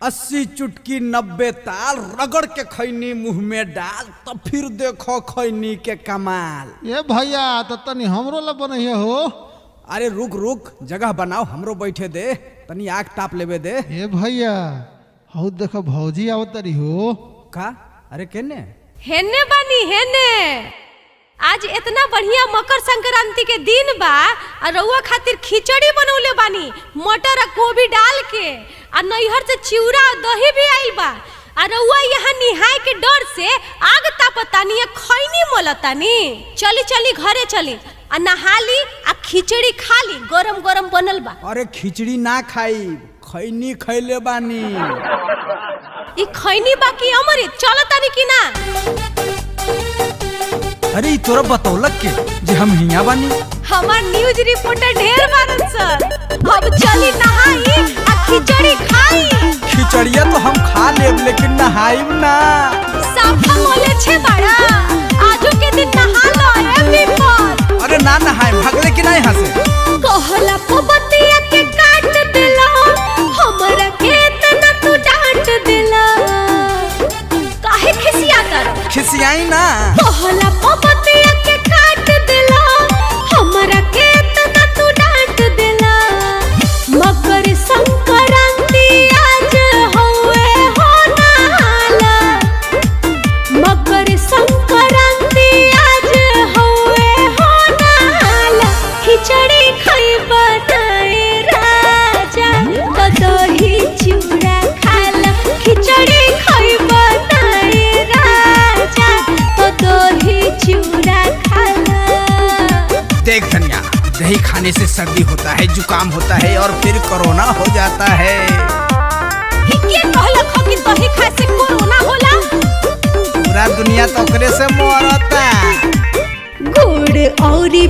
80 चुटकी 90 ताल रगड़ के खैनी मुंह में डाल तो फिर देखो खैनी के कमाल। ये भैया तो तनी हमरो ला बनइए हो। अरे रुक रुक जगह बनाओ हमरो बैठे दे तनी आग ताप लेवे दे। ये भैया हौ देखो भौजी आवतरी हो। का अरे केने हेने बानी हेने। आज इतना बढ़िया मकर संक्रांति के दिन बा और रउआ खातिर खिचड़ी बनौले बानी मटर और गोभी डाल के और नैहर से चिउरा और दही भी आइल बा और रउआ यहाँ निहाय के डर से आग तापतानी खैनी मोलतानी। चली चली घरे चली और नहा ली आ खिचड़ी खा ली गरम गरम बनल बा। अरे खिचड़ी ना खाई खैनी खैले बानी। ई खैनी बाकी अमृत चलतानी की ना। अरे तोरा बतौलक के जे हम हिया बानी। हमार न्यूज रिपोर्टर ढेर बारन सर। अब चली नहाई आ खिचड़ी खाई। खिचड़िया तो हम खा लेब लेकिन नहाइब ना। साफा मोले छे बड़ा आजो के दिन नहा लो ए विपद। अरे ना नहाए भागले कि नहीं यहाँ से। कहला पबतिया के काट देला हमरा के तना तू डांट देला। काहे खिसिया कर खिसियाई ना। कहला पबतिया के काट देला हमरा के तना तू डांट देला। मकर संक्रांति आज होए हो नहाला। मकर संक्रांति आज होए हो नहाला। खिचड़ी खइबा नाए राजा तो दही चिउरा खाला। खिचड़ी खइबा नाए राजा तो दही चिउरा खाला। देख धनिया दही खाने से सर्दी होता है जुकाम होता है और फिर कोरोना हो जाता है। के कहलक हो कि दही खाए से कोरोना होला। पूरा दुनिया तो ओकरे से मरता। गुड़ औरी